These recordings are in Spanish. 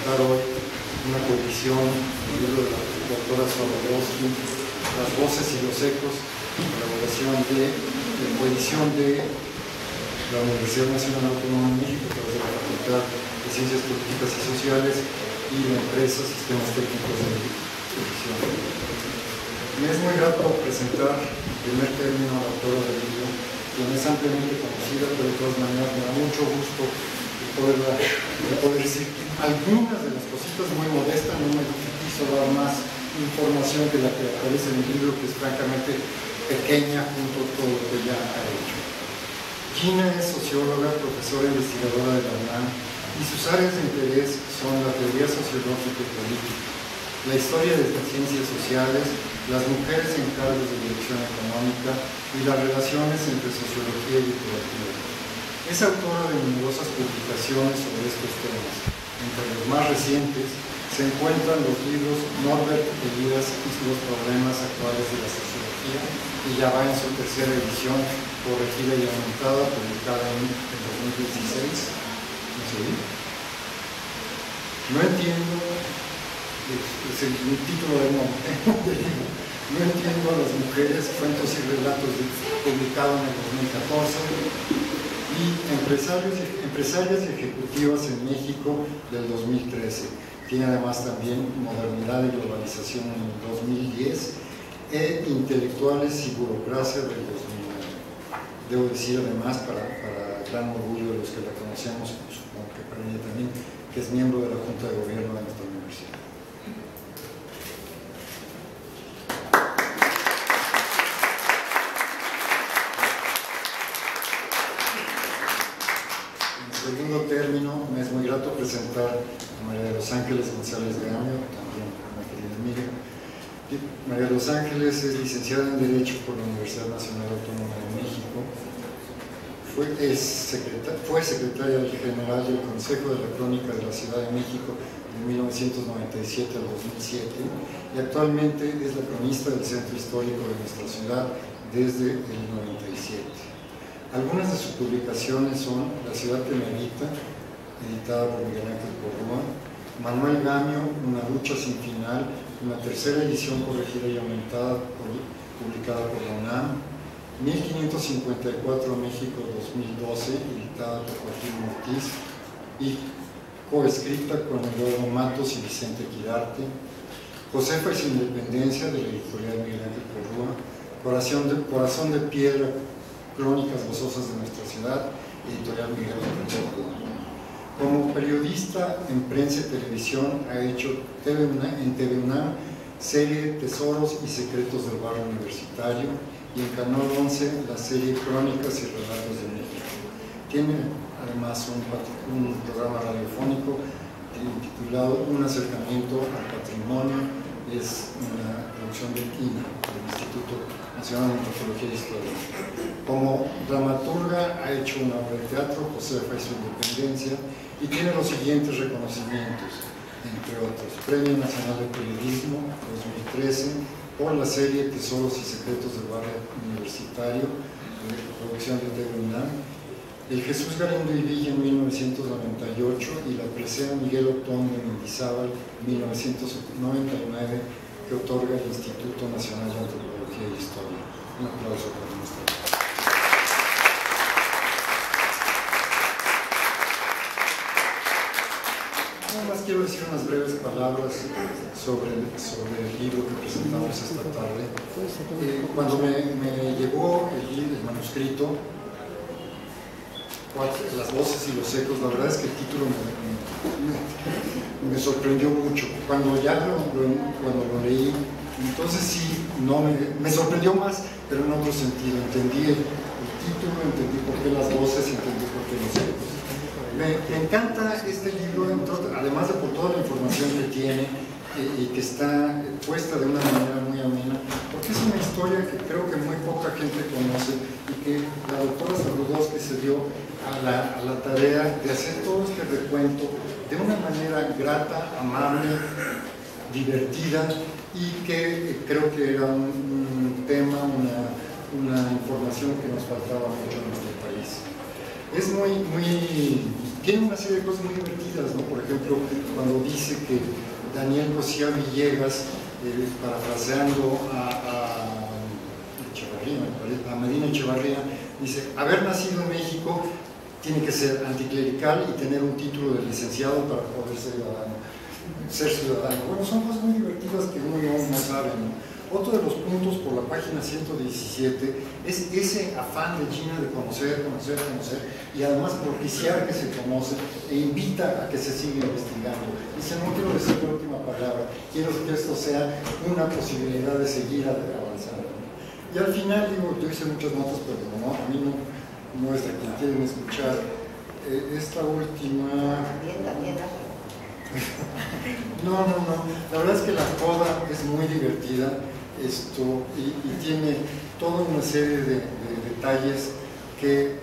presentar hoy una coedición del libro de la doctora Swarodowski, Las voces y los ecos, coedición de la Universidad Nacional Autónoma de México, a través de la Facultad de Ciencias Políticas y Sociales y la empresa Sistemas Técnicos de Edición. Me es muy grato presentar en primer término a la autora del libro, quien es ampliamente conocida, pero de todas maneras me da mucho gusto poder decir algunas de las cositas muy modestas. No me quiso dar más información que la que aparece en el libro, que es francamente pequeña junto a todo lo que ya ha hecho. Gina es socióloga, profesora e investigadora de la UNAM, y sus áreas de interés son la teoría sociológica y política, la historia de las ciencias sociales, las mujeres en cargos de dirección económica y las relaciones entre sociología y literatura. Es autora de numerosas publicaciones sobre estos temas. Entre los más recientes se encuentran los libros Norbert Elias y los problemas actuales de la sociología, y ya va en su tercera edición, corregida y aumentada, publicada en 2016. No entiendo, es el título del nombre. No entiendo a las mujeres, cuentos y relatos, publicado en el 2014, y empresarias y ejecutivas en México del 2013. Tiene además también Modernidad y Globalización en el 2010 e Intelectuales y Burocracia del 2009. Debo decir además, para gran orgullo de los que la conocemos, supongo que para ella también, que es miembro de la Junta de Gobierno de nuestra universidad. En segundo término, me es muy grato presentar a María de los Ángeles González Gamio, también una querida amiga. María de los Ángeles es licenciada en Derecho por la Universidad Nacional Autónoma de México. Fue secretaria general del Consejo de la Crónica de la Ciudad de México de 1997 al 2007 y actualmente es la cronista del Centro Histórico de nuestra ciudad desde el 97. Algunas de sus publicaciones son La Ciudad que me habita, editada por Miguel Ángel Porrúa; Manuel Gamio, Una lucha sin final, una tercera edición corregida y aumentada, publicada por la UNAM; 1554 México 2012, editada por Joaquín Ortiz y coescrita con Eduardo Matos y Vicente Quirarte; Josefa y su independencia, de la editorial Miguel Ángel Porrúa; Corazón de Piedra, Crónicas Gozosas de nuestra ciudad, editorial Miguel Ángel Porrúa. Como periodista en prensa y televisión ha hecho en TV UNAM serie Tesoros y Secretos del Barrio Universitario, y en Canal 11 la serie Crónicas y Relatos de México. Tiene además un programa radiofónico titulado Un acercamiento al patrimonio. Es una producción del INA, del Instituto Nacional de Antropología e Historia. Como dramaturga ha hecho una obra de teatro, Josefa y su independencia, y tiene los siguientes reconocimientos, entre otros: Premio Nacional de Periodismo 2013 por la serie Tesoros y Secretos del Barrio Universitario, de producción de TV UNAM; el Jesús Galindo y Villa en 1998 y la presea Miguel Otón de Mendizábal 1999, que otorga el Instituto Nacional de Antropología e Historia. Un aplauso para nuestra. Nada más quiero decir unas breves palabras sobre el libro que presentamos esta tarde. Cuando me llegó el manuscrito, Las voces y los ecos, la verdad es que el título me sorprendió mucho. Cuando lo leí, entonces sí, me sorprendió más, pero en otro sentido. Entendí el título, entendí por qué las voces, entendí por qué los ecos. Me encanta este libro, además de por toda la información que tiene y que está puesta de una manera muy amena, porque es una historia que creo que muy poca gente conoce y que la doctora Swarodowski se dio a la tarea de hacer todo este recuento de una manera grata, amable, divertida, y que creo que era un tema, una información que nos faltaba mucho en nuestro país. Es tiene una serie de cosas muy divertidas, ¿no? Por ejemplo, cuando dice que Daniel Cosía Villegas, parafraseando a Medina Echevarría, dice: haber nacido en México tiene que ser anticlerical y tener un título de licenciado para poder ser ciudadano. Bueno, son cosas muy divertidas que uno no sabe, ¿no? Otro de los puntos por la página 117 es ese afán de Gina de conocer y además propiciar que se conoce e invita a que se siga investigando. Dice: no quiero decir la última palabra, quiero que esto sea una posibilidad de seguir avanzando. Y al final, digo, yo hice muchas notas, pero no, a mí no es la que quieren escuchar. Esta última... También. No, la verdad es que la coda es muy divertida y tiene toda una serie de detalles que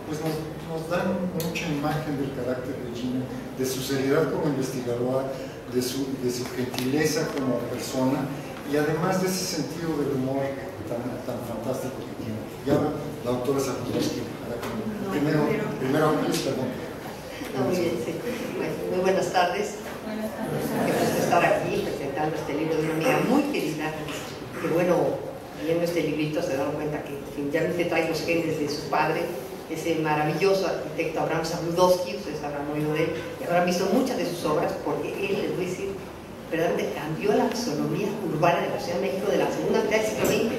pues nos dan mucha imagen del carácter de Gina, de su seriedad como investigadora, de su gentileza como persona y además de ese sentido del humor tan fantástico que tiene. Y ahora la doctora Zabludovsky, primero Ángeles, perdón. Muy bien, sí. Muy buenas tardes. Buenas tardes. Qué gusto estar aquí presentando este libro de una amiga muy querida, que bueno, viendo este librito se dan cuenta que definitivamente trae los genes de su padre, ese maravilloso arquitecto Abraham Zabludovsky. Ustedes habrán oído de él y habrán visto muchas de sus obras, porque él, les voy a decir, verdaderamente cambió la fisonomía urbana de la Ciudad de México de la segunda mitad del siglo XX,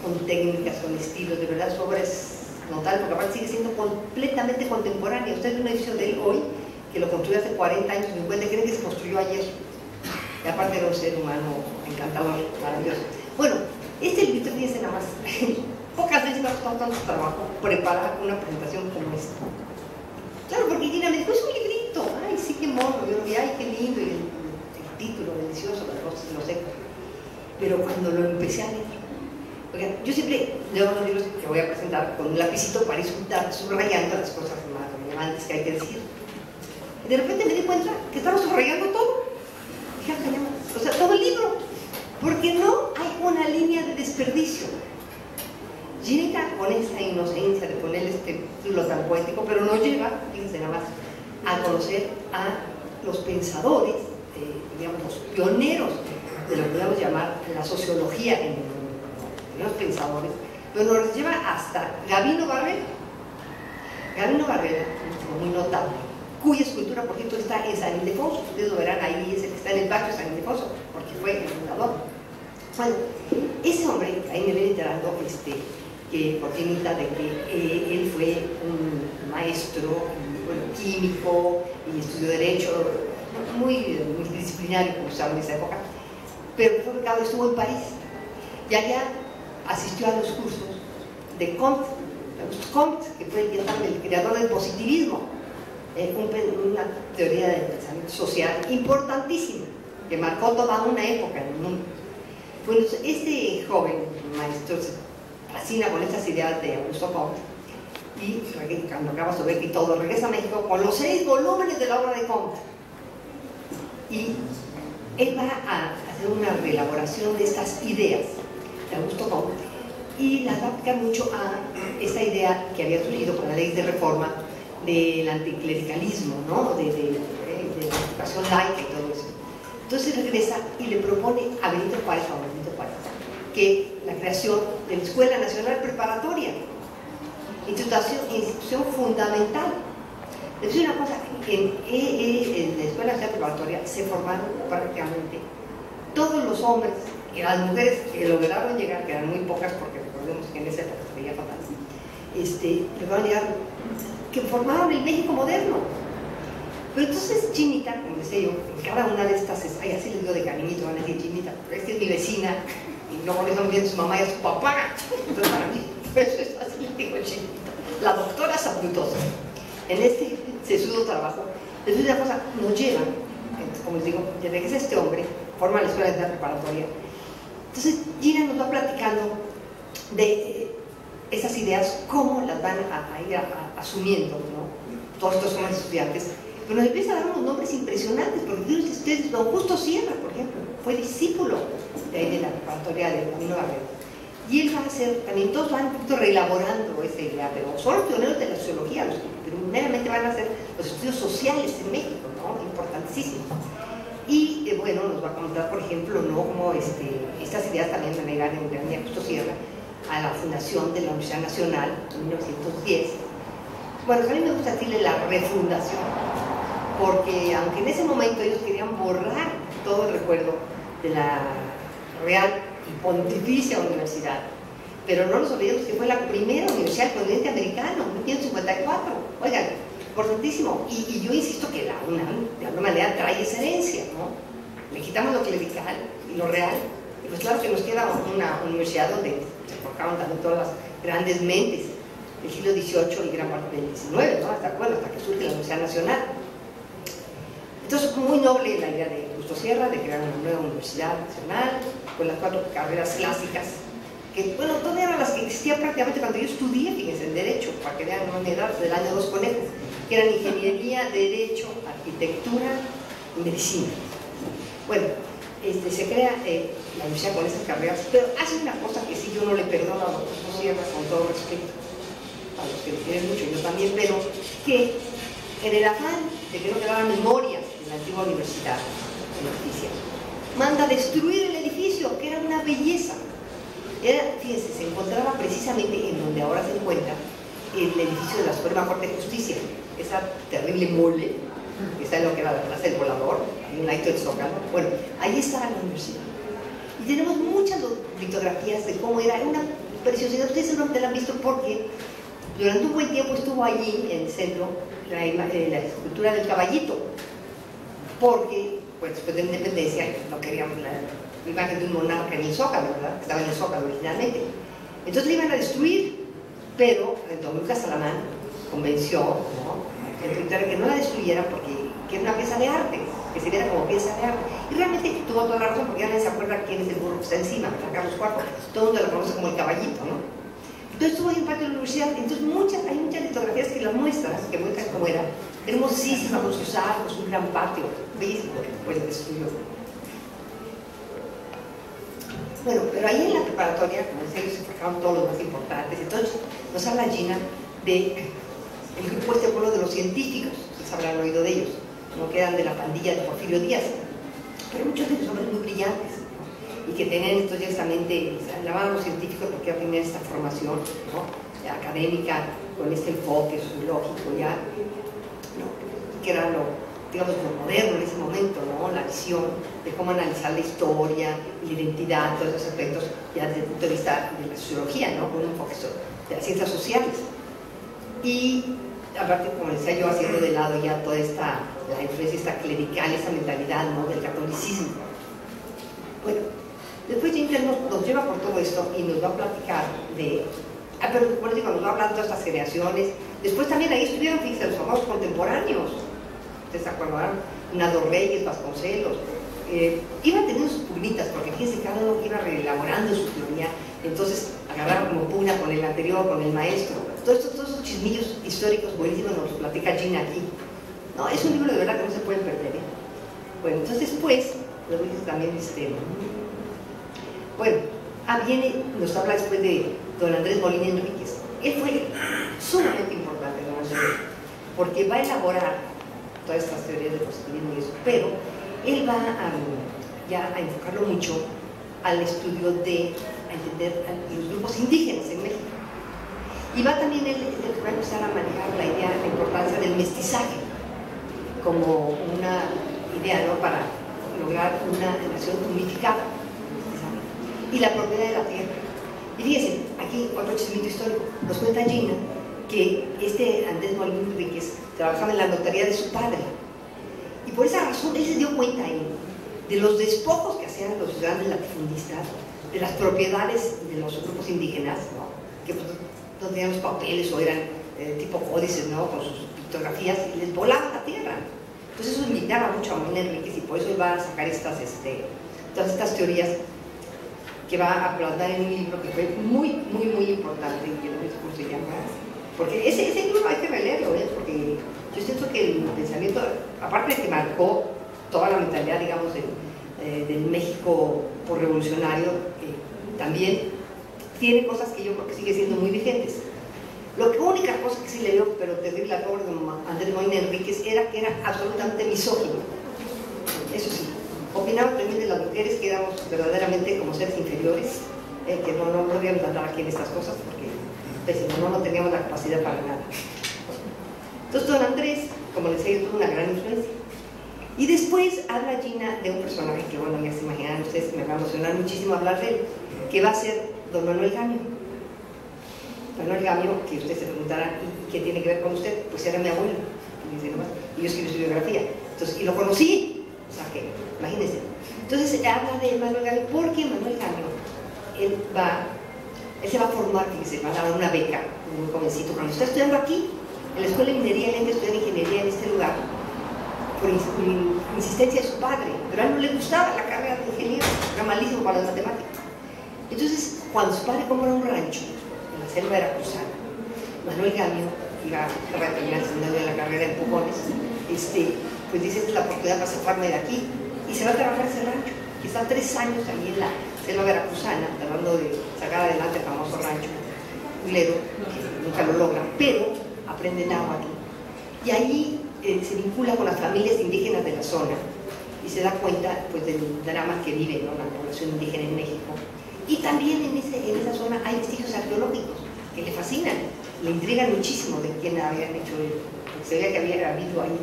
con técnicas, con estilos. De verdad, su obra es notable, porque aparte sigue siendo completamente contemporánea. Usted ve un edificio de él hoy, que lo construyó hace 40 años, 50, creen que se construyó ayer. Y aparte era un ser humano encantador, maravilloso. Bueno, este librito, fíjense nada más, pocas veces me ha costado tanto trabajo preparar una presentación como esta. Claro, porque Gina me dijo: es un librito, ay, sí, qué mono. Yo lo vi: ay, qué lindo, y el título delicioso, las rosas y los ecos. Pero cuando lo empecé a leer, oigan, yo siempre leo los libros que voy a presentar con un lapicito para ir subrayando las cosas más relevantes que hay que decir. Y de repente me di cuenta que estaba subrayando todo. Dije: o sea, todo el libro, porque no hay una línea de desperdicio. Llega con esa inocencia de poner este título tan poético, pero no llega, fíjense nada más, a conocer a los pensadores, digamos, los pioneros de lo que podemos llamar la sociología en los pensadores, pero nos lleva hasta Gabino Barrera. Gabino Barrera, muy notable, cuya escultura, por cierto, está en San Ildefonso. Ustedes lo verán ahí, es el que está en el patio de San Ildefonso, porque fue el fundador. Bueno, ese hombre, ahí me ven enterando, que cortinita de que él fue un maestro, químico, y estudió Derecho, muy multidisciplinario, como se llama en esa época, pero fue becado, estuvo en París, y allá asistió a los cursos de Comte, que fue el creador del positivismo, una teoría del pensamiento social importantísima, que marcó toda una época en el mundo. Bueno, este joven maestro se fascina con estas ideas de Augusto Comte, y cuando acaba su beca y todo, regresa a México con los 6 volúmenes de la obra de Comte. Y él va a hacer una reelaboración de estas ideas de Augusto Comte y las va a aplicar mucho a esta idea que había surgido con la ley de reforma del anticlericalismo, ¿no? de la educación laica y todo eso. Entonces regresa y le propone a Benito Juárez, que la creación de la Escuela Nacional Preparatoria, institución fundamental. Les digo una cosa: en la Escuela Nacional Preparatoria se formaron prácticamente todos los hombres y las mujeres que lograron llegar, que eran muy pocas, porque recordemos que en esa época se veía fatal, lograron llegar, que formaron el México moderno. Pero entonces Chinita, como decía yo, en cada una de estas, ay, así les digo de cariñito, van a decir Chinita, porque esta es mi vecina, y luego le están viendo su mamá y a su papá. Entonces para mí, eso es así, digo Chinita. La doctora Zabludovsky, en este sesudo trabajo, les digo una cosa, nos llevan, como les digo, desde que es este hombre, forma la Escuela de Preparatoria. Entonces Gina nos va platicando de esas ideas, cómo las van a ir asumiendo, ¿no? Todos estos jóvenes estudiantes. Pero nos empieza a dar unos nombres impresionantes, porque ustedes, don Justo Sierra, por ejemplo, fue discípulo de ahí de la preparatoria de Gabino Barrera. Y él va a hacer, también todos van un poquito reelaborando esa idea, pero son los pioneros de la sociología, los que primeramente van a hacer los estudios sociales en México, ¿no? Importantísimos. Y bueno, nos va a contar, por ejemplo, ¿no? Cómo estas ideas también me llegan en Gran Justo Sierra a la fundación de la Universidad Nacional en 1910. Bueno, a mí me gusta decirle la refundación, porque aunque en ese momento ellos querían borrar todo el recuerdo de la Real y Pontificia Universidad, pero no nos olvidemos que fue la primera universidad del continente americano, en 1954. Oigan, importantísimo. Y yo insisto que la UNAM, de alguna manera, trae esa herencia, ¿no? Le quitamos lo clerical y lo real, y pues claro que nos queda una universidad donde se forjaron también todas las grandes mentes del siglo XVIII y gran parte del XIX, ¿no? Hasta que surge la Universidad Nacional. Entonces, muy noble la idea de Justo Sierra de crear una nueva universidad nacional con las 4 carreras clásicas que, bueno, todas eran las que existían prácticamente cuando yo estudié, fíjense, en Derecho, para que vean una edad del año 2 conejos, que eran Ingeniería, Derecho, Arquitectura y Medicina. Bueno, se crea la universidad con esas carreras, pero hace una cosa que sí yo no le perdono a los Justo Sierra, con todo respeto, a los que lo quieren mucho, yo también, pero que en el afán de que no quedaran memorias de la antigua universidad, en la oficia, manda a destruir el edificio, que era una belleza. Fíjense, se encontraba precisamente en donde ahora se encuentra el edificio de la Suprema Corte de Justicia, esa terrible mole que está en lo que era la Plaza del Volador, en un ladito del Zócalo. Bueno, ahí estaba la universidad. Y tenemos muchas litografías de cómo era una preciosidad. Ustedes seguramente la han visto porque durante un buen tiempo estuvo allí en el centro la escultura del caballito, porque pues, después de la independencia no querían la imagen de un monarca en el Zócalo, ¿verdad? Que estaba en el Zócalo originalmente. Entonces la iban a destruir, pero don Lucas Salamán convenció, ¿no?, que no la destruyeran porque que era una pieza de arte, que se viera como pieza de arte. Y realmente tuvo toda la razón, porque ya nadie se acuerda quién es el burro que está encima, ¿verdad? Carlos IV, todo el mundo lo conoce como el caballito, ¿no? Entonces estuvo ahí en parte de la universidad, entonces hay muchas litografías que la muestran, que muestran cómo era hermosísima, con sus arcos, un gran patio, bellísimo, pues el estudio. Bueno, pero ahí en la preparatoria, como decía, se forjaron todos los más importantes. Entonces nos habla Gina de el grupo este pueblo de los científicos, ustedes habrán oído de ellos, no quedan de la pandilla de Porfirio Díaz, pero muchos de ellos son muy brillantes, ¿no? Y que tenían entonces directamente, se llamaban a los científicos porque ya tenían esta formación, ¿no?, académica, con este enfoque sociológico ya, ¿no?, que era lo, digamos, lo moderno en ese momento, ¿no?, la visión de cómo analizar la historia, la identidad, todos esos aspectos ya desde el punto de vista de la sociología, ¿no?, con un enfoque de las ciencias sociales. Y aparte, como decía yo, haciendo de lado ya toda la influencia esta clerical, esta mentalidad, ¿no?, del catolicismo. Bueno, después James nos lleva por todo esto y nos va a platicar de, pero bueno, digo, nos va a hablar de todas estas generaciones. Después también ahí estuvieron, fíjense, los famosos contemporáneos, ustedes se acordarán, Nado Reyes, Vasconcelos, iban teniendo sus pugnitas, porque fíjense, cada uno iba reelaborando su teoría, entonces agarraron como pugna con el anterior, con el maestro. Todos esos chismillos históricos buenísimos nos los platica Gina aquí. No, es un libro de verdad que no se pueden perder, ¿eh? Bueno, entonces después, luego dice también, bueno, nos habla después de don Andrés Molina Enríquez. Él fue sumamente importante, don Andrés, porque va a elaborar todas estas teorías de positivismo y eso, pero él va ya a enfocarlo mucho al estudio a entender a los grupos indígenas en México. Y va también él va a empezar a manejar la idea, la importancia del mestizaje como una idea, ¿no?, para lograr una nación unificada, y la propiedad de la tierra. Y fíjense, aquí otro chismito histórico, nos cuenta Gina que Andrés Molina Enríquez trabajaba en la notaría de su padre, y por esa razón él se dio cuenta de los despojos que hacían los grandes latifundistas, de las propiedades de los grupos indígenas, ¿no?, que pues, no tenían los papeles o eran tipo códices, ¿no?, con sus pictografías, y les volaban la tierra. Entonces eso limitaba mucho a Molina Enríquez, y por eso él va a sacar todas estas teorías que va a plasmar en un libro que fue muy, muy, muy importante, que no sé cómo se llama, porque ese libro hay que releerlo, porque yo siento que el pensamiento, aparte de que marcó toda la mentalidad, digamos, del México por revolucionario, también tiene cosas que yo creo que sigue siendo muy vigentes. La única cosa que sí le dio, pero terrible al pobre Andrés Molina Enríquez, era que era absolutamente misógino. Eso sí, opinaba también de las mujeres que éramos verdaderamente como seres inferiores, que no podíamos andar aquí en estas cosas porque pues, no teníamos la capacidad para nada. Entonces don Andrés, como les decía, tuvo una gran influencia. Y después habla Gina de un personaje que, bueno, ya se imaginan ustedes, me va a emocionar muchísimo hablar de él, que va a ser don Manuel Gamio. Manuel Gamio, que ustedes se preguntarán, ¿y qué tiene que ver con usted? Pues era mi abuelo, y yo escribí su biografía. Entonces, y lo conocí, o sea que, imagínense. Entonces, habla de Manuel Gamio, porque Manuel Gamio, él se va a formar, fíjense, va a dar una beca, muy jovencito, cuando está estudiando aquí, en la Escuela de Minería, él entra a estudiar ingeniería en este lugar, por insistencia de su padre, pero a él no le gustaba la carrera de ingeniero, era malísimo para las matemáticas. Entonces, cuando su padre compra un rancho en la selva veracruzana, Manuel Gamio iba a terminar el seminario de la carrera de empujones, pues dice, esta es la oportunidad para sacarme de aquí, y se va a trabajar ese rancho, que está 3 años ahí en la selva veracruzana, tratando de sacar adelante el famoso rancho Ledo, que nunca lo logra, pero aprende agua aquí. Y ahí se vincula con las familias indígenas de la zona y se da cuenta pues, del drama que vive, ¿no?, la población indígena en México. Y también en esa zona hay vestigios arqueológicos que le fascinan, le intrigan muchísimo de quién habían hecho, se veía que había habido ahí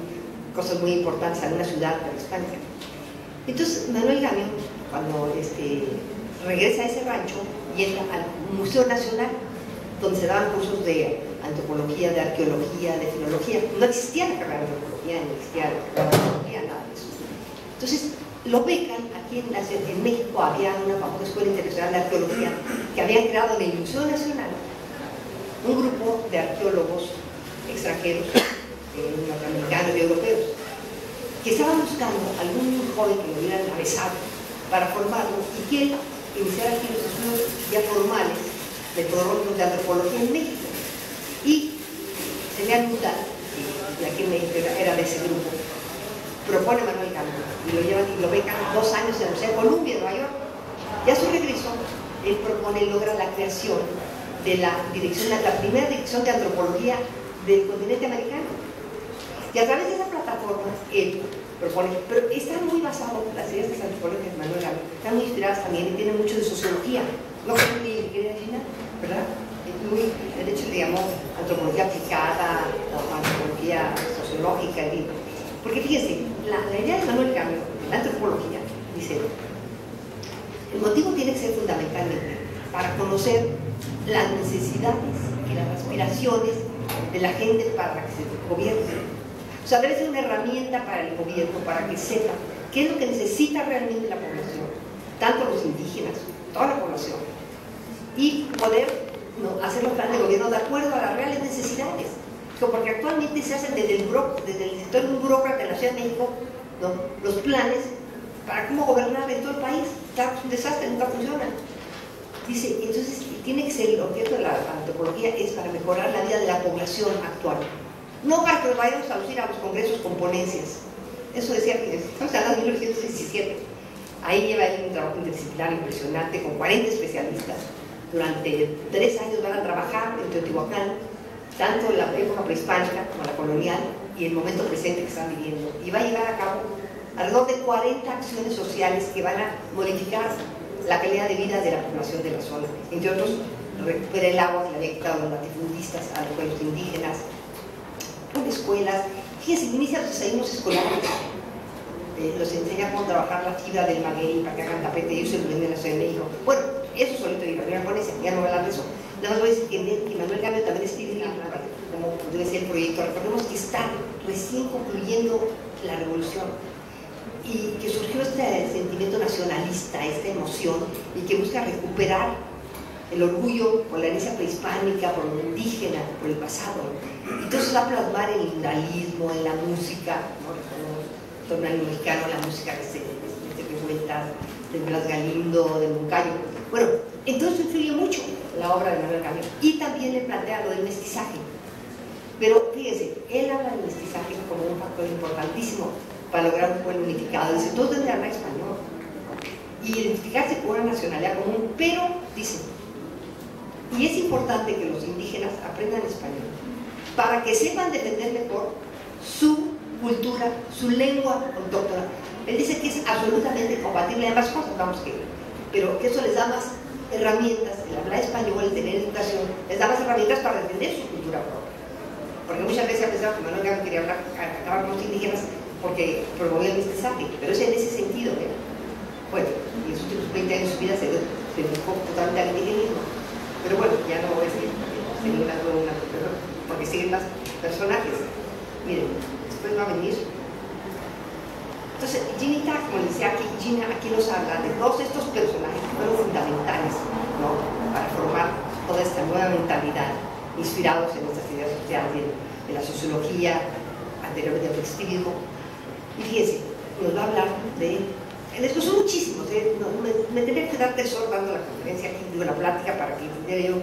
cosas muy importantes en una ciudad prehispánica. Entonces Manuel Gamio, cuando regresa a ese rancho y entra al Museo Nacional, donde se daban cursos de antropología, de arqueología, de filología. No existía la carrera de antropología, no existía la carrera de arqueología, nada de eso. Entonces, lo becan. Aquí en México había una famosa escuela internacional de arqueología que habían creado en el Museo Nacional un grupo de arqueólogos extranjeros, norteamericanos y europeos, que estaban buscando algún joven que lo hubieran avesado para formarlo y que él iniciara aquí los estudios ya formales metodológicos de antropología en México. Y Celia Nuda, que aquí en México era de ese grupo, propone a Manuel Gamio y lo llevan y lo becan 2 años en la Universidad de Columbia, en Nueva York. Y a su regreso, él propone y logra la creación de la primera dirección de antropología del continente americano. Y a través de esa plataforma, él propone, pero está muy basado, las ideas antropológicas de Manuel Gamio están muy inspiradas también y tienen mucho de sociología. No fue mi querida Gina, ¿verdad? De hecho le llamó antropología aplicada o antropología sociológica, porque fíjense, la idea de Manuel Gamio, la antropología, dice, el motivo tiene que ser fundamentalmente para conocer las necesidades y las aspiraciones de la gente para que se gobierne. O sea, debe ser una herramienta para el gobierno, para que sepa qué es lo que necesita realmente la población, tanto los indígenas, toda la población, y poder hacer los planes de gobierno de acuerdo a las reales necesidades. Porque actualmente se hacen desde el sector de un burócrata en la Ciudad de México, ¿no?, los planes para cómo gobernar en todo el país. Claro, es un desastre, nunca funcionan. Dice, entonces tiene que ser el objeto de la antropología es para mejorar la vida de la población actual. No para que nos vayamos a lucir a los congresos con ponencias. Eso decía que estamos hablando de 1917. Ahí lleva un trabajo interdisciplinario impresionante con 40 especialistas. Durante 3 años van a trabajar en Teotihuacán, tanto en la época prehispánica como la colonial y el momento presente que están viviendo. Y va a llevar a cabo alrededor de 40 acciones sociales que van a modificar la calidad de vida de la población de la zona. Entre otros, recuperar el agua que le había quitado los latifundistas a los pueblos indígenas, con escuelas. Fíjense, inicia los desayunos escolares. Los enseña cómo trabajar la fibra del maguey para que hagan tapete, y ellos se lo venden en la Ciudad de México. Bueno, eso solito y la con ese, ya no voy a hablar de eso. Nada más voy a decir que Manuel Gamio también escribe como debe ser el proyecto. Recordemos que está recién concluyendo la revolución y que surgió este sentimiento nacionalista, esta emoción, y que busca recuperar el orgullo por la herencia prehispánica, por lo indígena, por el pasado. Entonces va a plasmar el muralismo, en la música, ¿no? El mexicano, la música que se cuenta de Blas Galindo, de Moncayo. Bueno, entonces influye mucho la obra de Manuel Gamio y también le plantea lo del mestizaje. Pero fíjense, él habla del mestizaje como un factor importantísimo para lograr un pueblo unificado. Dice, todos deben hablar español y identificarse con una nacionalidad común, pero, dice, Y es importante que los indígenas aprendan español para que sepan defender mejor su cultura, su lengua autóctona. Él dice que es absolutamente compatible en ambas cosas, vamos que, pero que eso les da más herramientas, el hablar español, el tener educación, les da más herramientas para defender su cultura propia. Porque muchas veces ha pensado que Manuel Gama quería acabar con los indígenas porque promovía el mestizaje, pero es en ese sentido, ¿verdad? Bueno, y en los últimos 20 años de su vida se dedicó totalmente al indigenismo. Pero bueno, ya no voy a seguir, porque siguen más personajes. Miren, después va a venir. Entonces, Ginita, como les decía aquí, Gina aquí nos habla de todos estos personajes que fueron fundamentales, ¿no?, para formar toda esta nueva mentalidad, inspirados en estas ideas sociales de la sociología anterior del festivismo. Y fíjense, nos va a hablar de... Estos son muchísimos, me tendría que dar tesoro dando la conferencia aquí, digo, la plática, para que pudiera yo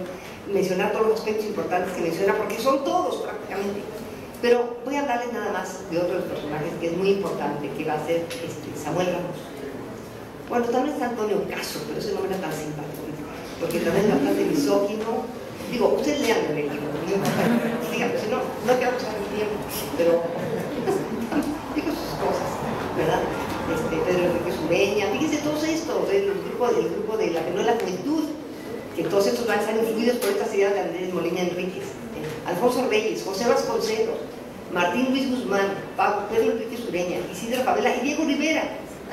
mencionar todos los aspectos importantes que menciona, porque son todos prácticamente. Pero voy a hablarles nada más de otro de los personajes que es muy importante, que va a ser Samuel Ramos. Bueno, también está Antonio Caso, pero ese no me era tan simpático, porque también es bastante misógino. Digo, ustedes lean el libro, díganme, si no, no quiero usar el tiempo, pero digo sus cosas, ¿verdad? Pedro Enrique Sureña, fíjense todos estos, el grupo de la que no es la juventud, que todos estos van a estar influidos por estas ideas de Andrés Molina Enríquez, Alfonso Reyes, José Vasconcelos, Martín Luis Guzmán, Pedro Enrique Sureña, Isidro Favela y Diego Rivera.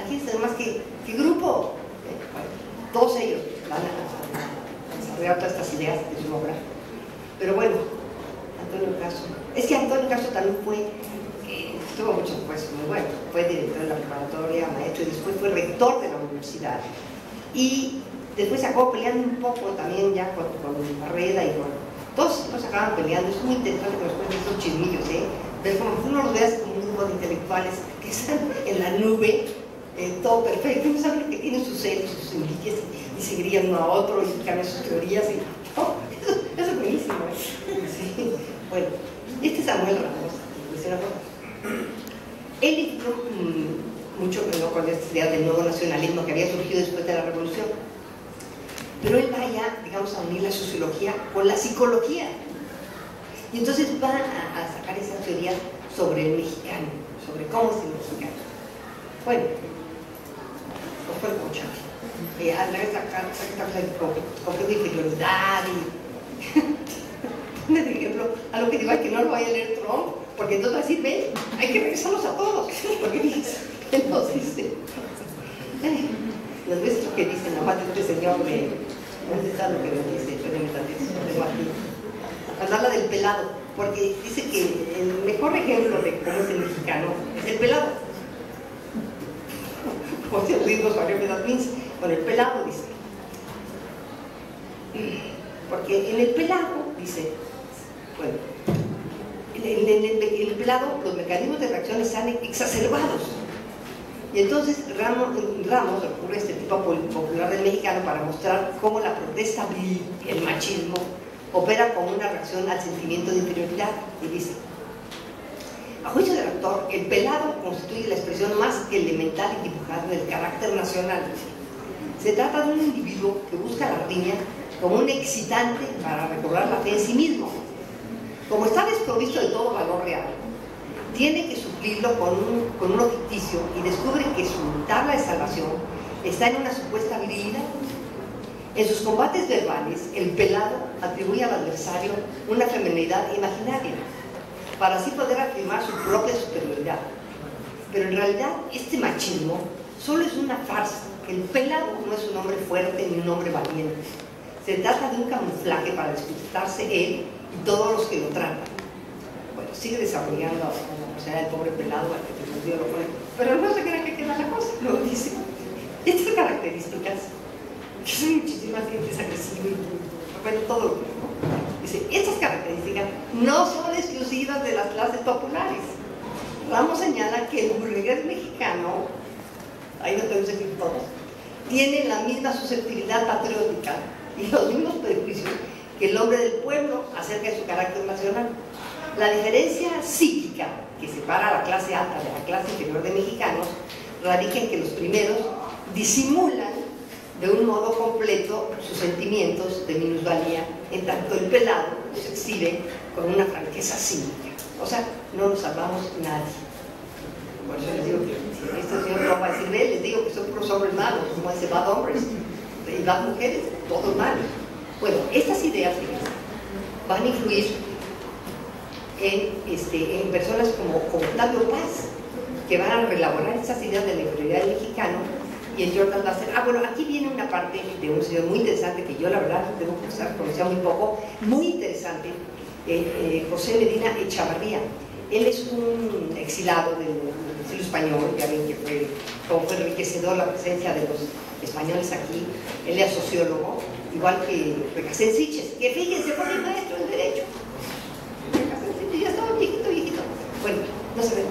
Aquí está más que grupo. Bueno, todos ellos van a desarrollar todas estas ideas de su obra. Pero bueno, Antonio Caso. Es que Antonio Caso también tuvo muchos puestos muy buenos. Fue director de la preparatoria, maestro, y después fue rector de la universidad. Y después se acabó peleando un poco también ya con Barreda y con... Todos estos acaban peleando. Es muy interesante que nos cuenten estos chismillos, ver como uno los veas como un grupo de intelectuales que están en la nube, todo perfecto, no saben que tienen sus celos, sus envidias, y se grillan uno a otro y cambian sus teorías. Eso es buenísimo. Sí. Bueno, este es Samuel Ramos, dice una cosa. Él lidió mucho con esta idea del nuevo nacionalismo que había surgido después de la Revolución. Pero él va ya, digamos, a unir la sociología con la psicología. Y entonces va a sacar esas teorías sobre el mexicano, sobre cómo es el mexicano. Bueno, pues fue el Conchavo. Esa complejo de inferioridad y... de ejemplo, algo que digo, que no lo vaya a leer Trump, porque entonces va a decir, ven, hay que regresarlos a todos. Porque entonces, las veces lo que dicen, nomás de este señor ¿dónde está lo que me dice? Espérenme tantito, lo tengo aquí. Habla del pelado, porque dice que el mejor ejemplo de cómo es el mexicano es el pelado. Como se lo digo, Mario Pedazmins, con el pelado, dice. Porque en el pelado, dice, bueno, en el pelado los mecanismos de reacción están exacerbados. Y entonces Ramos recurre a este tipo popular del mexicano para mostrar cómo la protesta viril, el machismo, opera como una reacción al sentimiento de inferioridad. Y dice, a juicio del autor, el pelado constituye la expresión más elemental y dibujada del carácter nacional. Se trata de un individuo que busca la riña como un excitante para recobrar la fe en sí mismo. Como está desprovisto de todo valor real, tiene que suplirlo con uno ficticio y descubre que su tabla de salvación está en una supuesta virilidad. En sus combates verbales, el pelado atribuye al adversario una feminidad imaginaria, para así poder afirmar su propia superioridad. Pero en realidad, este machismo solo es una farsa. El pelado no es un hombre fuerte ni un hombre valiente. Se trata de un camuflaje para despistarse él y todos los que lo tratan. Bueno, sigue desarrollando el pobre pelado al que te lo pone, pero no se crea que queda la cosa, lo dice. Estas características, que son muchísimas gentes agresivas y bueno, todo lo que ¿no? Dice, estas características no son exclusivas de las clases populares. Ramos señala que el burgués mexicano, ahí no tenemos que decir todos, tiene la misma susceptibilidad patriótica y los mismos prejuicios que el hombre del pueblo acerca de su carácter nacional. La diferencia psíquica que separa a la clase alta de la clase inferior de mexicanos radica en que los primeros disimulan de un modo completo sus sentimientos de minusvalía, en tanto el pelado se exhibe con una franqueza cínica. O sea, no nos salvamos nadie. Por eso les digo que si este señor no va a decir, les digo que son puros hombres malos, como dice, bad hombres, y bad mujeres, todos malos. Bueno, estas ideas van a influir en personas como Octavio Paz, que van a relaborar esas ideas de la inferioridad del mexicano, y en Jordan Lasser. Bueno, aquí viene una parte de un señor muy interesante que yo la verdad tengo que usar, conocía muy poco, muy interesante, José Medina Echavarría. Él es un exilado del exilio español, ya ven que fue enriquecedor la presencia de los españoles aquí. Él es sociólogo, igual que Recasén Siches, que fíjense, fue mi maestro en Derecho. Recasén Siches ya estaba viejito. Bueno, no se ve.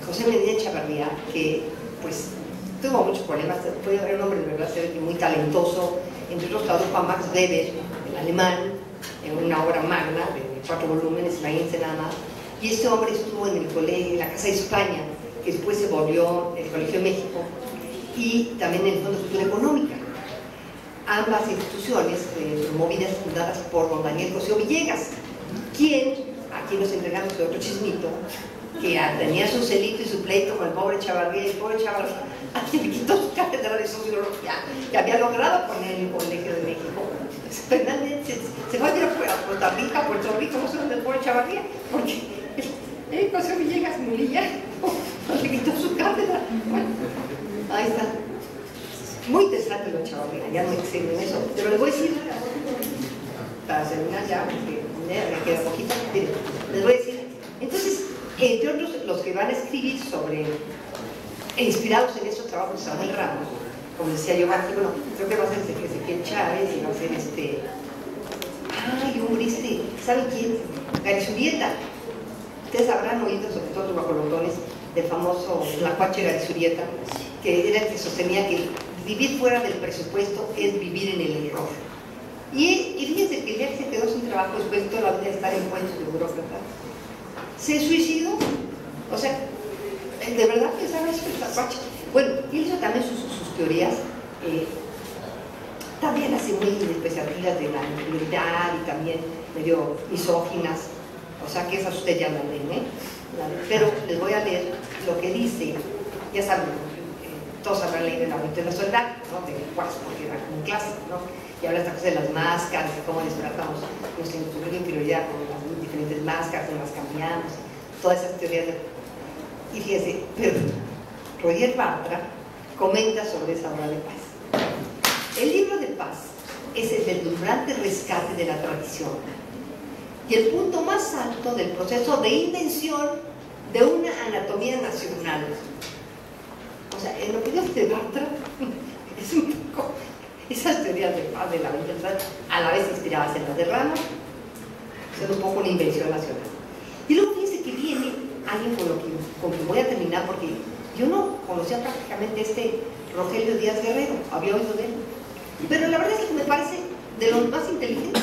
José Medina Echavarría, que pues tuvo muchos problemas, fue un hombre de verdad muy talentoso, entre otros tradujo a Max Weber, el alemán, en una obra magna de 4 volúmenes, imagínense nada más. Y este hombre estuvo en el colegio, en la Casa de España, que después se volvió el Colegio de México, y también en el Fondo de Cultura Económica. Ambas instituciones promovidas, fundadas por don Daniel Cosío Villegas, quien, aquí nos entregamos de otro chismito, que tenía su celito y su pleito con el pobre Echavarría, y el pobre Echavarría le quitó su cátedra de sociología que había logrado con el Colegio de México. Finalmente se va a ir a Costa Rica, Puerto Rico, no sé dónde el pobre Echavarría, porque Cosío Villegas Murilla le quitó su cátedra. Bueno, ahí está. Muy interesante lo de Echavarría, ya no me excedo en eso, pero les voy a decir, para terminar ya, porque me queda poquito, miren, les voy a decir, entonces, entre otros, los que van a escribir sobre, inspirados en esos trabajos de Samuel Ramos, como decía yo antes, bueno, creo que va a ser Ezequiel Chávez y va a ser ¿saben quién? Garizurieta. Ustedes habrán oído, sobre todo los guajolotones, del famoso Tlacuache Garizurieta, que era el que sostenía que vivir fuera del presupuesto es vivir en el error. Y fíjense que el día que se quedó sin trabajo, después de toda la vida de estar en puestos de burócrata, se suicidó. O sea, de verdad pensaba eso el Tlacuache. Bueno, y él hizo también sus teorías, también así muy despreciativas de la inferioridad y también medio misóginas. O sea, que esas ustedes ya la leen, pero les voy a leer lo que dice. Ya saben, todos habrán leído El aumento de la soledad, ¿no? De Guas, porque era como un clásico, ¿no? Y habla esta cosa de las máscaras, de cómo les tratamos nuestra inferioridad con las diferentes máscaras, de las cambiamos, todas esas teorías de... Y fíjense, pero Roger Bartra comenta sobre esa obra de Paz. El libro de Paz es el deslumbrante rescate de la tradición y el punto más alto del proceso de invención de una anatomía nacional. O sea, en lo que dice Bartra es un poco esas teorías de Paz de la vida, a la vez inspiradas en las de Ramos, son un poco una invención nacional. Y luego fíjense que viene alguien con que voy a terminar, porque yo no conocía prácticamente Rogelio Díaz Guerrero, había oído de él, pero la verdad es que me parece de los más inteligentes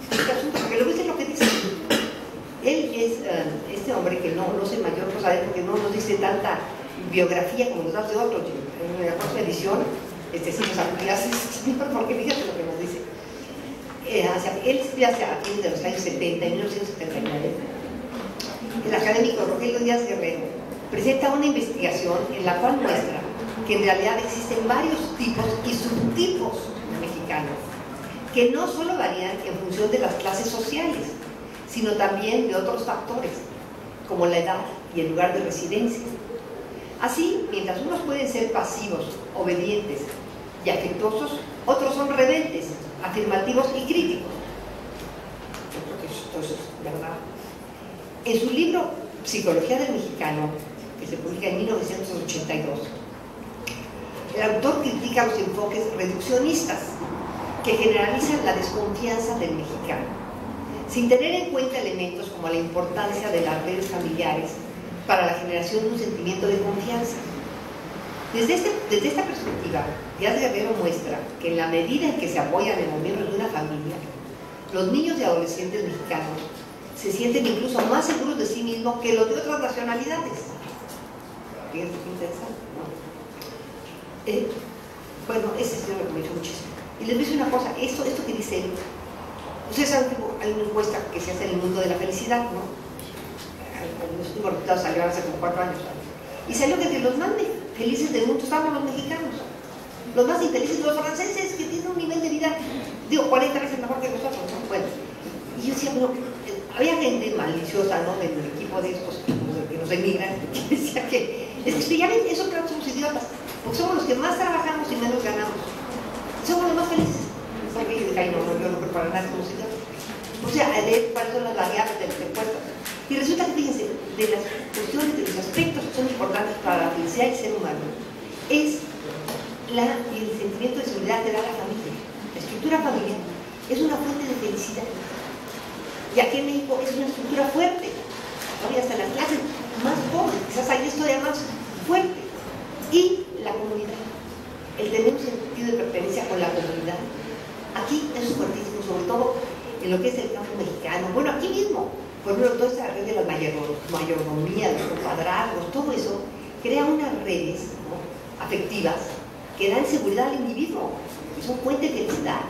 de este asunto, porque luego dice lo que dice. Él es este hombre que no sé mayor cosa de él, porque no nos dice tanta biografía como nos hace otros. En la próxima edición, sí nos amplías, porque fíjate lo que nos dice. Él escribió a fines de los años 70, en 1979. El académico Rogelio Díaz Guerrero presenta una investigación en la cual muestra que en realidad existen varios tipos y subtipos mexicanos que no solo varían en función de las clases sociales, sino también de otros factores, como la edad y el lugar de residencia. Así, mientras unos pueden ser pasivos, obedientes y afectuosos, otros son rebeldes, afirmativos y críticos. Yo creo que esto es verdad. En su libro Psicología del Mexicano, que se publica en 1982, el autor critica los enfoques reduccionistas que generalizan la desconfianza del mexicano, sin tener en cuenta elementos como la importancia de las redes familiares para la generación de un sentimiento de confianza. Desde esta perspectiva, Díaz Guerrero muestra que en la medida en que se apoyan en los miembros de una familia, los niños y adolescentes mexicanos se sienten incluso más seguros de sí mismos que los de otras nacionalidades. Fíjense qué interesante, ¿no? Bueno, ese señor me convenció muchísimo. Y les voy a decir una cosa, esto que dice él, ustedes saben que hay una encuesta que se hace en el mundo de la felicidad, ¿no? Los últimos resultados salieron hace como 4 años. Y salió que entre los más felices del mundo estaban los mexicanos. Los más infelices, los franceses, que tienen un nivel de vida, digo, 40 veces mejor que nosotros, ¿no? Bueno, y yo decía, bueno, había gente maliciosa, ¿no? Del equipo de estos que nos emigran, que decía que, es que ya ven, eso claro, somos idiotas, porque somos los que más trabajamos y menos ganamos. Somos los más felices. Porque yo no creo para nada somos idiotas. O sea, de cuáles son las variables de las encuestas. Y resulta que, fíjense, de las cuestiones, de los aspectos que son importantes para la felicidad del ser humano, es el sentimiento de seguridad que da la familia. La estructura familiar es una fuente de felicidad. Y aquí en México es una estructura fuerte. Todavía hasta las clases más pobres, quizás hay una historia más fuerte. Y la comunidad. El tener un sentido de pertenencia con la comunidad. Aquí es fuertísimo, sobre todo en lo que es el campo mexicano. Bueno, aquí mismo, por ejemplo, toda esta red de las mayordomías, los compadrazgos, todo eso crea unas redes, ¿no?, afectivas que dan seguridad al individuo, que son fuente de felicidad.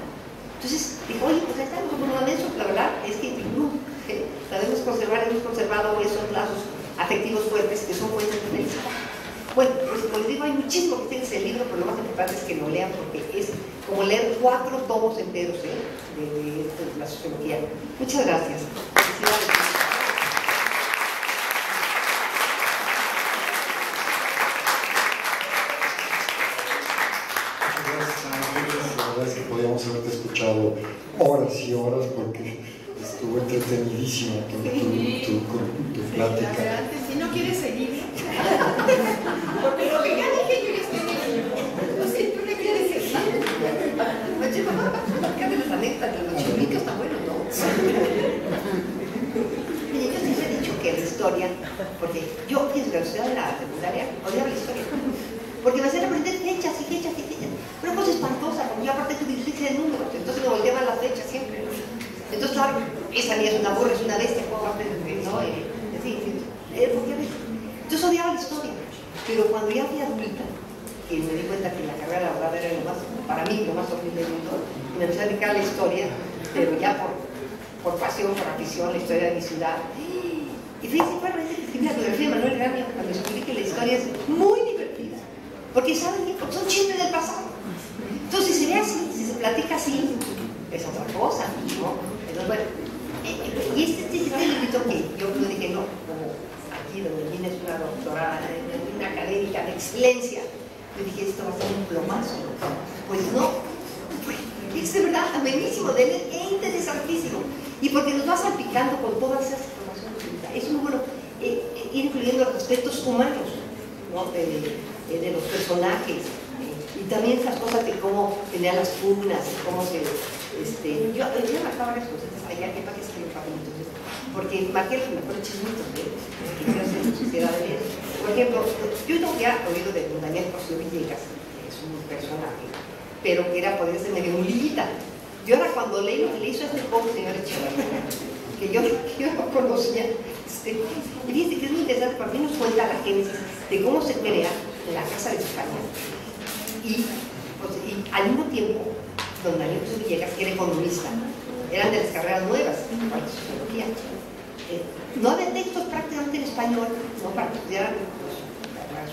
Entonces, dijo, oye, pues ahí estamos como eso, la verdad es que sabemos conservar, hemos conservado esos lazos afectivos fuertes que son fuentes de felicidad. Bueno, pues como les digo, hay muchísimo que tiene ese libro, pero lo más importante es que lo lean porque es como leer 4 tomos enteros de la sociología. Muchas gracias. La verdad es que podíamos haberte escuchado horas y horas porque estuvo entretenidísima tu plática. Adelante, si no quieres seguir. Porque lo que ya dije yo ya estoy diciendo. No sé, tú le quieres seguir. Oye, mamá, acá de las anécdotas de los chimitos está bueno, ¿no? Mire, yo siempre he dicho que la historia, porque yo en la universidad de la secundaria odiaba la historia. Porque me hacían aprender fechas y fechas y fechas. Una cosa espantosa, porque yo aparte tuve dislexia de números, entonces me volteaban las fechas siempre. Entonces, claro, esa niña es una burra, es una bestia, ¿no? Entonces odiaba la historia. Pero cuando ya fui adulta, que me di cuenta que la carrera de abogada era lo más, para mí, lo más horrible del mundo, y me empecé a dedicar a la historia, pero ya por pasión, por afición, la historia de mi ciudad. Y fíjense, bueno, escribí la biografía de Manuel Gamio, cuando descubrí que la historia es muy divertida. Porque saben que son chismes del pasado. Entonces, si se ve así, si se platica así, es otra cosa, ¿no? Entonces, bueno, y este librito que yo dije, no, como aquí donde Lina es una doctora, una académica de excelencia, yo dije, esto va a ser un plomazo. Pues no, es de verdad amenísimo de leer e interesantísimo. Y porque nos va salpicando con todas esas informaciones. Es muy bueno ir incluyendo los aspectos humanos, ¿no?, de los personajes, y también esas cosas de cómo tenían las pugnas, cómo se... yo marcaba varias cositas allá, que para que escribir papelitos, porque marqué los mejores chismitos que quiero hacer en la sociedad de leer. Por ejemplo, yo no había oído de Daniel Cosío Villegas, que es un personaje, pero que era, podría ser medio mulita. Yo ahora cuando leí lo que le hizo a este pobre señor Echeverría, que yo no conocía, y fíjense que es muy interesante, para mí nos cuenta la génesis de cómo se crea la Casa de España. Y al mismo tiempo, don Daniel Cosío Villegas, que era economista, eran de las carreras nuevas, para la sociología. No había textos prácticamente en español, ¿no?, para estudiar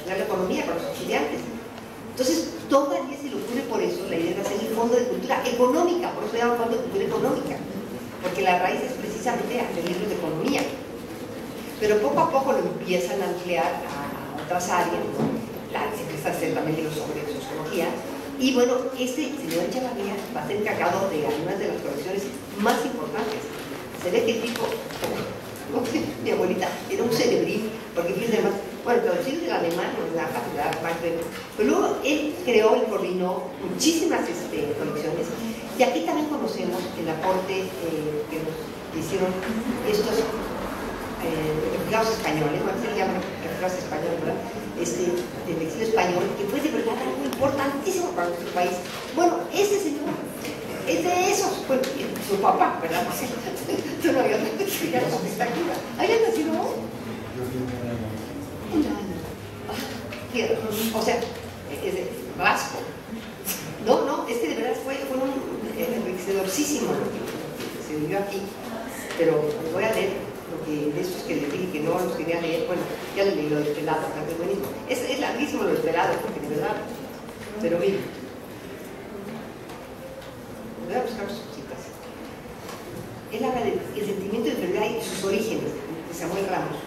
la economía con los estudiantes. Entonces, todavía se le ocurre por eso la idea de hacer el Fondo de Cultura Económica, por eso se llama Fondo de Cultura Económica, porque la raíz es precisamente hacer libros de economía. Pero poco a poco lo empiezan a ampliar a otras áreas, ¿no? Se empieza a hacer también libros sobre sociología. Y bueno, este señor Echeverría va a ser encargado de algunas de las colecciones más importantes. Se ve que el tipo, mi abuelita, era un cerebrín, porque fíjense además, bueno, traducido del alemán, en la facultad, pero luego él creó y coordinó muchísimas colecciones. Y aquí también conocemos el aporte que nos hicieron estos refugiados españoles, ¿no? Se llaman refugiados españoles, ¿verdad? Del exilio español, que fue de verdad algo importantísimo para nuestro país. Bueno, este señor es de esos, bueno, su papá, ¿verdad? Tú no habías nacido, ya no está aquí. ¿Habías nacido? Un año. O sea, es de raza pero les voy a leer lo que de estos que les dije que no los quería leer. Bueno, ya les leí lo del pelado, que es buenísimo. Es larguísimo lo del pelado, porque de verdad. Pero miren, voy a buscar sus cositas. Él habla del sentimiento de enfermedad y sus orígenes, de Samuel Ramos,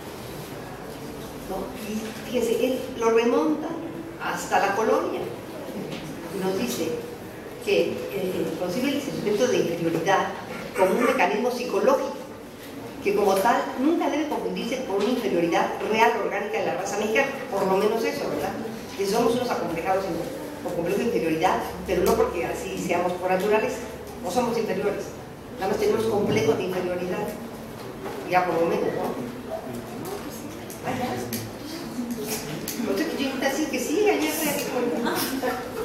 ¿no? Y fíjense, él lo remonta hasta la colonia. Nos dice que concibe el sentimiento de inferioridad como un mecanismo psicológico que como tal nunca debe confundirse con una inferioridad real orgánica de la raza mexicana, por lo menos eso, ¿verdad? Que somos unos acomplejados con complejo de inferioridad, pero no porque así seamos por naturaleza, no somos inferiores, nada más tenemos complejos de inferioridad, ya por lo menos, ¿no? Otra que yo así que sí, allá se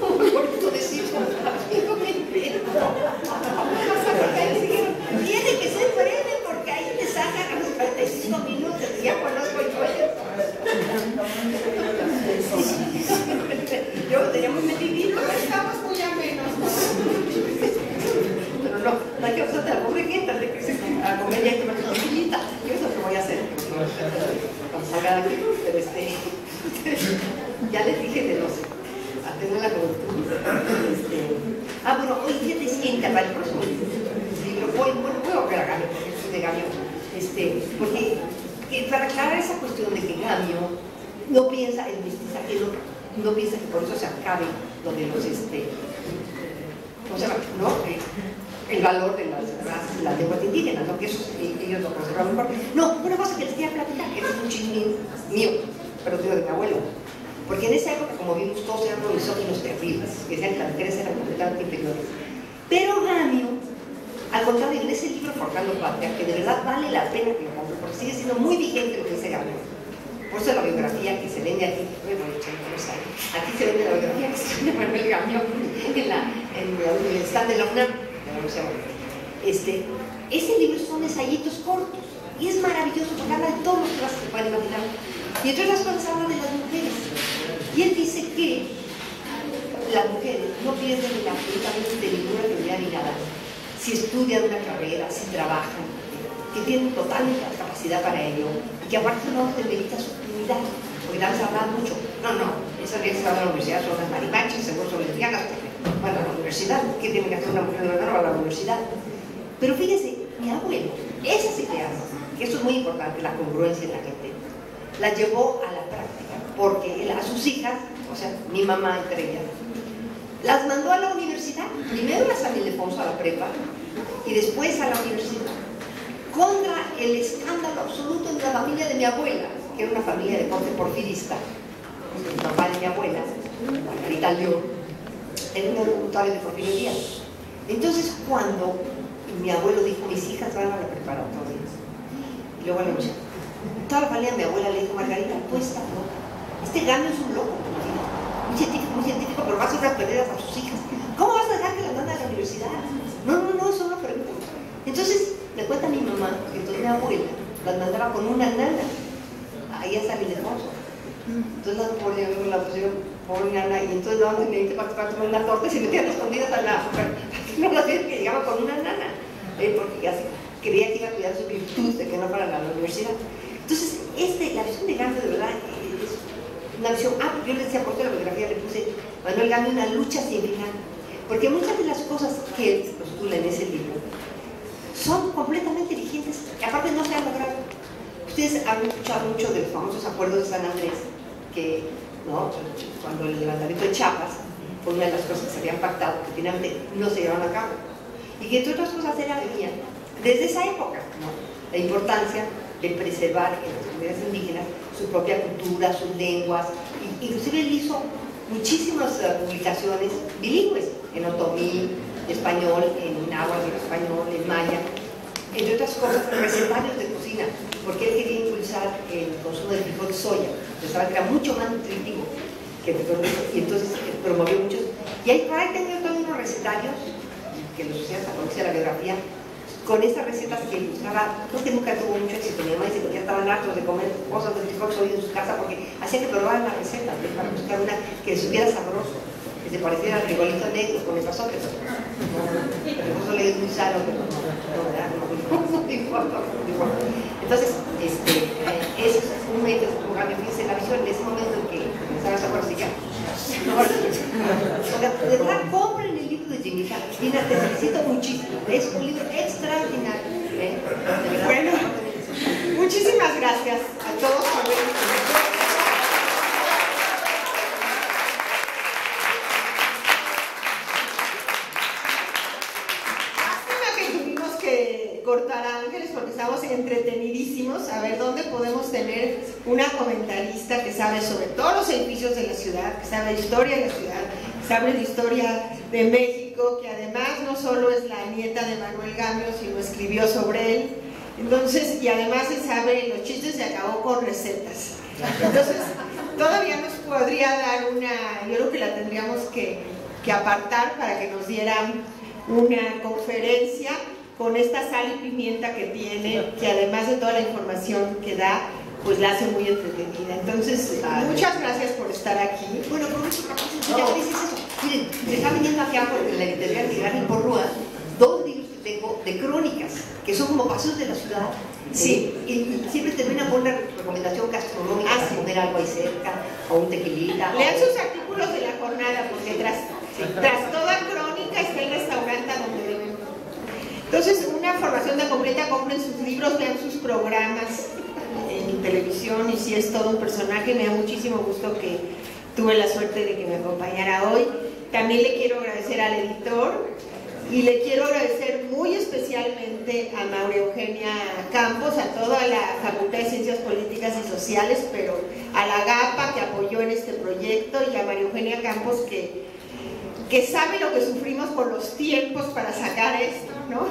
como muy bonito decirlo, tiene que ser breve porque ahí me sacan a los 45 minutos y ya conozco el cuello. Yo teníamos metidito, Estamos muy amenos. pero no hay que usar de la pobre gente de que se a comer ya hay que ver una tortillita. Yo es lo que voy a hacer cuando salga de aquí, pero ya les dije de los atender la cobertura. Bueno, hoy día te sienta para el próximo libro. Voy a volver a Gamio, porque soy de Gamio. Porque para aclarar esa cuestión de que Gamio no piensa el mestizaje, no piensa que por eso se acabe lo de los ¿cómo se llama? ¿No? El valor de las lenguas indígenas, ¿no? Que eso ellos lo conservan mejor. No, una cosa que les quería platicar, que es un chisme mío, pero digo de mi abuelo. Porque en esa época, como vimos, todos eran misóginos terribles, que decían que las mujeres eran completamente inferiores. Pero Gamio, al contrario, en ese libro Forjando Patria, que de verdad vale la pena que lo compre, porque sigue siendo muy vigente lo que dice Gamio. Por eso la biografía que se vende aquí, aquí se vende la biografía que se vende Manuel Gamio en la Universidad de la UNAM. Ese libro son ensayitos cortos y es maravilloso porque habla de todos los temas que se pueden imaginar. Y entre otras cosas habla de las mujeres. Y él dice que las mujeres no pierden absolutamente ninguna actividad ni nada. Si estudian una carrera, si trabajan, que tienen total capacidad para ello, y que aparte no demerita su actividad, porque ya se habla mucho. No, esas veces que hablan en la universidad son las marimaches, seguro son lesbianas, bueno, a la universidad, ¿qué tiene que hacer una mujer de verdad? A la universidad. Pero fíjese, mi abuelo, esas ideas, que eso es muy importante, la congruencia en la gente, la llevó a la práctica, porque él, a sus hijas, o sea, mi mamá entre ellas, las mandó a la universidad, primero a San Ildefonso, a la prepa, y después a la universidad, contra el escándalo absoluto en la familia de mi abuela, que era una familia de corte porfirista. El papá de mi abuela, Margarita León, era un tributario de Porfirio Díaz. Entonces, cuando mi abuelo dijo, mis hijas van a la preparatoria, y luego a la universidad, toda la familia de mi abuela le dijo, Margarita, tú estás loca. Este Gamio es un loco, muy científico, pero va a hacer unas pérdidas a sus hijas. ¿Cómo vas a dejar que las manden a la universidad? No, eso no pregunta. Entonces, le cuenta a mi mamá que entonces mi abuela las mandaba con una nana, ahí a San Ildefonso. Entonces la pusieron por una nana, y entonces daban un dinero para tomar una torta y se metían escondidas a la para que no las vieran que llegaba con una nana, porque así creía que iba a cuidar su virtud de que no fueran a la universidad. Entonces, la visión de Gamio de verdad es una visión, yo le decía, por qué la biografía le puse Manuel Gamio, una lucha sin final, porque muchas de las cosas que él postula en ese libro son completamente vigentes, que aparte no se han logrado. Ustedes han escuchado mucho de los famosos acuerdos de San Andrés, que ¿no? Cuando el levantamiento de Chiapas fue una de las cosas que se habían pactado, que finalmente no se llevaron a cabo, y que entre otras cosas era desde esa época, ¿no? La importancia de preservar en las comunidades indígenas su propia cultura, sus lenguas, inclusive él hizo muchísimas publicaciones bilingües, en otomí, español, en náhuatl, en español, en maya, entre otras cosas, recetarios de cocina, porque él quería impulsar el consumo de frijol soya, pensaba que era mucho más nutritivo que el frijol de soya, y entonces promovió muchos. Y ahí por ahí tenía todos unos recetarios, que los hacía hasta cuando hacía la biografía, con estas recetas que ilustraba. Creo que nunca tuvo mucho éxito. Mi mamá dice que ya estaban hartos de comer cosas de frijol soya en su casa, porque hacía que probaran las recetas, para buscar una que les supiera sabroso, que se pareciera al frijolito negro con el pasote. Pero eso le es muy sano, pero no era como Entonces, es un medio de programa, fíjense la visión de ese momento en que comenzaba a acuerdo ya. De verdad, compren el libro de Jimmy Fallon. Gina, te felicito muchísimo. Es un libro extraordinario. De verdad. Bueno, muchísimas gracias a todos por venir. Cortar a Ángeles porque estamos entretenidísimos a ver dónde podemos tener una comentarista que sabe sobre todos los edificios de la ciudad, que sabe de historia de la ciudad, que sabe de historia de México, que además no solo es la nieta de Manuel Gamio, sino escribió sobre él. Entonces, y además se sabe los chistes y acabó con recetas. Entonces, todavía nos podría dar yo creo que la tendríamos que apartar para que nos dieran una conferencia con esta sal y pimienta que tiene, que además de toda la información que da, pues la hace muy entretenida. Entonces, muchas gracias por estar aquí. Bueno, por último, ya que dices eso, miren, me está viniendo aquí abajo en la editorial de Garni Porrúa, 2 libros que tengo de crónicas, que son como paseos de la ciudad. Sí. Y siempre termina por una recomendación gastronómica para comer algo ahí cerca, o un tequilita. Lean sus artículos de la jornada, porque tras toda crónica está el restaurante a donde deben. Entonces, una formación de completa, compren sus libros, vean sus programas en televisión, y si es todo un personaje, me da muchísimo gusto que tuve la suerte de que me acompañara hoy. También le quiero agradecer al editor y le quiero agradecer muy especialmente a María Eugenia Campos, a toda la Facultad de Ciencias Políticas y Sociales, pero a la GAPA que apoyó en este proyecto, y a María Eugenia Campos que sabe lo que sufrimos por los tiempos para sacar esto, ¿no?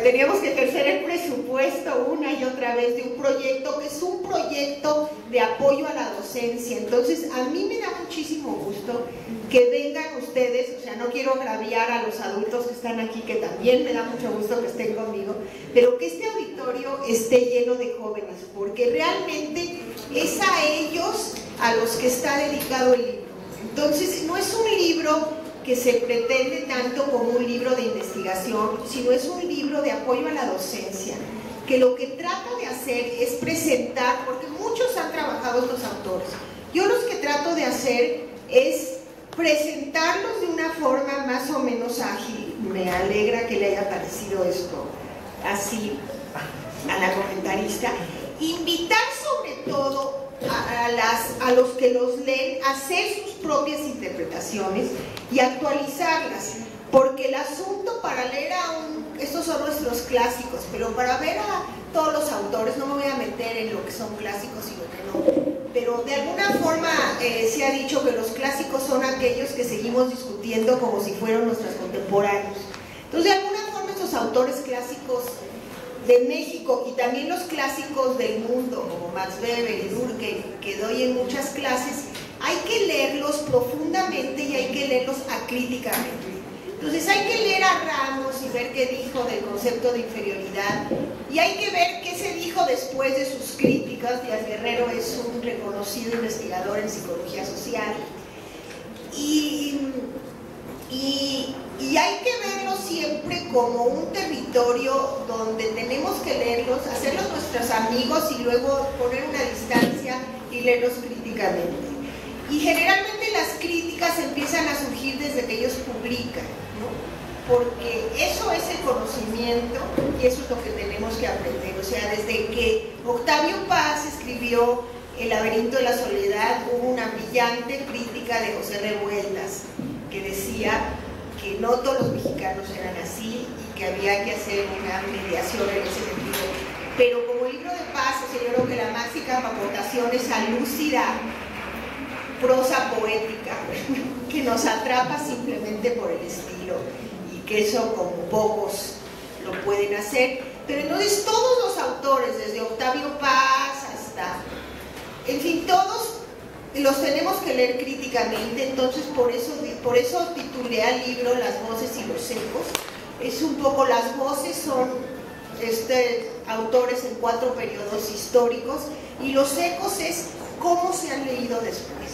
Teníamos que ejercer el presupuesto una y otra vez de un proyecto que es un proyecto de apoyo a la docencia. Entonces, a mí me da muchísimo gusto que vengan ustedes, o sea, no quiero agraviar a los adultos que están aquí, que también me da mucho gusto que estén conmigo, pero que este auditorio esté lleno de jóvenes, porque realmente es a ellos a los que está dedicado el libro. Entonces, no es un libro que se pretende tanto como un libro de investigación, sino es un libro de apoyo a la docencia, que lo que trata de hacer es presentar, porque muchos han trabajado estos autores, yo los que trato de hacer es presentarlos de una forma más o menos ágil. Me alegra que le haya parecido esto así a la comentarista. Invitar sobre todo a los que los leen a hacer sus propias interpretaciones y actualizarlas, porque el asunto para leer estos son nuestros clásicos, pero para ver a todos los autores, no me voy a meter en lo que son clásicos y lo que no, pero de alguna forma se ha dicho que los clásicos son aquellos que seguimos discutiendo como si fueran nuestros contemporáneos. Entonces, de alguna forma, estos autores clásicos de México y también los clásicos del mundo, como Max Weber y Durkheim, que doy en muchas clases, hay que leerlos profundamente y hay que leerlos acríticamente. Entonces hay que leer a Ramos y ver qué dijo del concepto de inferioridad, y hay que ver qué se dijo después de sus críticas. Díaz Guerrero es un reconocido investigador en psicología social, y hay que verlos siempre como un territorio donde tenemos que leerlos, hacerlos nuestros amigos y luego poner una distancia y leerlos críticamente. Y generalmente las críticas empiezan a surgir desde que ellos publican, ¿no? Porque eso es el conocimiento y eso es lo que tenemos que aprender. O sea, desde que Octavio Paz escribió El laberinto de la soledad, hubo una brillante crítica de José Revueltas que decía que no todos los mexicanos eran así y que había que hacer una mediación en ese sentido. Pero como libro de Paz, o sea, yo creo que la máxima aportación es a lúcida prosa poética que nos atrapa simplemente por el estilo, y que eso como pocos lo pueden hacer. Pero entonces todos los autores, desde Octavio Paz hasta, en fin, todos los tenemos que leer críticamente. Entonces por eso titulé al libro Las voces y los ecos. Es un poco, las voces son autores en 4 periodos históricos, y los ecos es cómo se han leído después,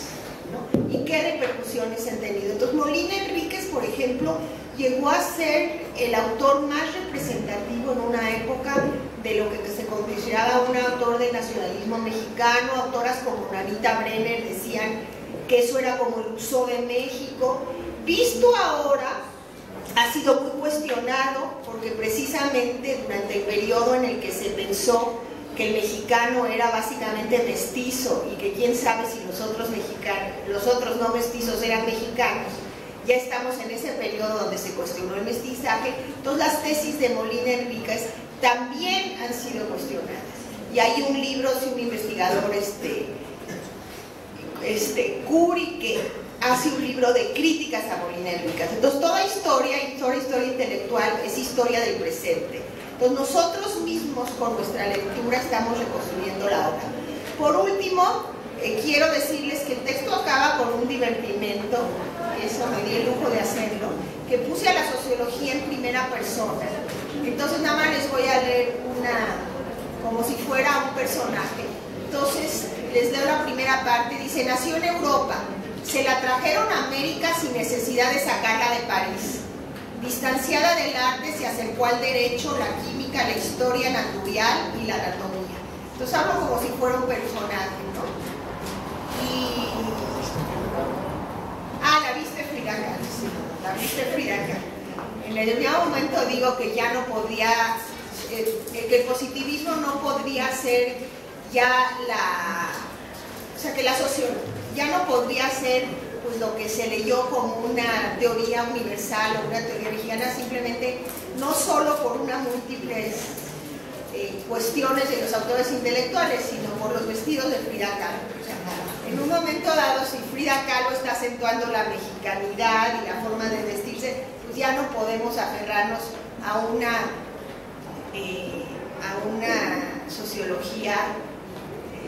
¿no? Y qué repercusiones han tenido. Entonces Molina Enríquez, por ejemplo, llegó a ser el autor más representativo en una época de lo que se consideraba un autor del nacionalismo mexicano. Autoras como Anita Brenner decían que eso era como el uso de México. Visto ahora, ha sido muy cuestionado porque precisamente durante el periodo en el que se pensó que el mexicano era básicamente mestizo y que quién sabe si los otros no mestizos eran mexicanos, ya estamos en ese periodo donde se cuestionó el mestizaje. Entonces las tesis de Molina Enríquez también han sido cuestionadas. Y hay un libro de un investigador, Curi, que hace un libro de críticas a Molina Enríquez. Entonces toda historia intelectual es historia del presente. Entonces nosotros mismos con nuestra lectura estamos reconstruyendo la obra. Por último, quiero decirles que el texto acaba con un divertimento, eso me di el lujo de hacerlo, que puse a la sociología en primera persona. Entonces nada más les voy a leer como si fuera un personaje. Entonces les leo la primera parte. Dice: nació en Europa, se la trajeron a América sin necesidad de sacarla de París. Distanciada del arte, se acercó al derecho, la química, la historia natural y la anatomía. Entonces hablo como si fuera un personaje, ¿no? La viste Frida Kahlo, sí, la viste Frida Kahlo. En determinado momento digo que ya no podría, que el positivismo no podría ser ya que la sociología ya no podría ser pues lo que se leyó como una teoría universal o una teoría mexicana, simplemente no solo por unas múltiples cuestiones de los autores intelectuales, sino por los vestidos de Frida Kahlo. O sea, en un momento dado, si Frida Kahlo está acentuando la mexicanidad y la forma de vestirse, pues ya no podemos aferrarnos a una sociología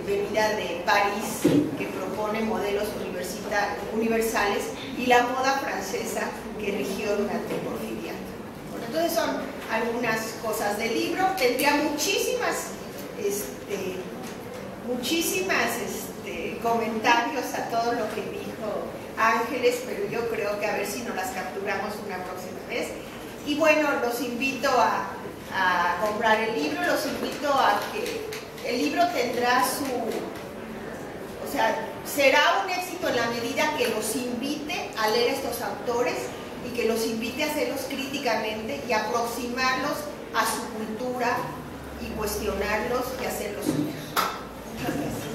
venida de París que propone modelos universales y la moda francesa que rigió durante el porfiriato. Bueno, entonces son algunas cosas del libro. Tendría muchísimas comentarios a todo lo que dijo Ángeles, pero yo creo que a ver si nos las capturamos una próxima vez. Y bueno, los invito a comprar el libro, los invito a que el libro tendrá será un éxito en la medida que los invite a leer a estos autores y que los invite a hacerlos críticamente y aproximarlos a su cultura y cuestionarlos y hacerlos suyos. Muchas gracias.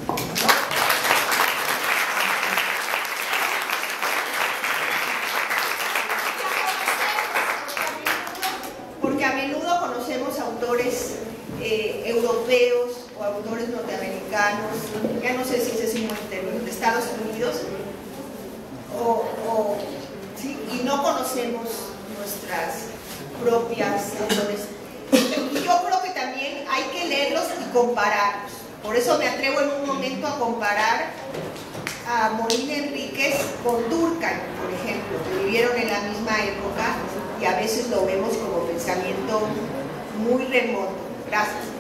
Porque a menudo conocemos autores europeos o autores norteamericanos, ya no sé si ese es un buen término, de Estados Unidos, ¿sí? Y no conocemos nuestras propias autores. Y yo creo que también hay que leerlos y compararlos. Por eso me atrevo en un momento a comparar a Molina Enríquez con Durkheim, por ejemplo, que vivieron en la misma época y a veces lo vemos como pensamiento muy remoto. Gracias.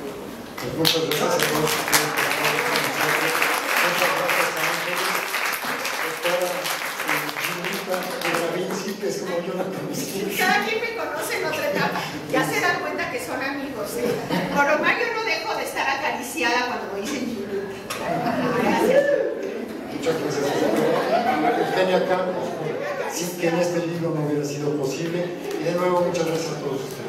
Pues muchas gracias a todos. Muchas gracias a Ángeles, doctora Gilita Vinci, que es como yo la conocí. Cada quien me conoce en otra etapa. Ya se dan cuenta que son amigos. Por lo más yo no dejo de estar acariciada cuando me dicen Gilita. Gracias. Muchas gracias. Eugenia Campos, sin que en este libro no hubiera sido posible. Y de nuevo, muchas gracias a todos ustedes.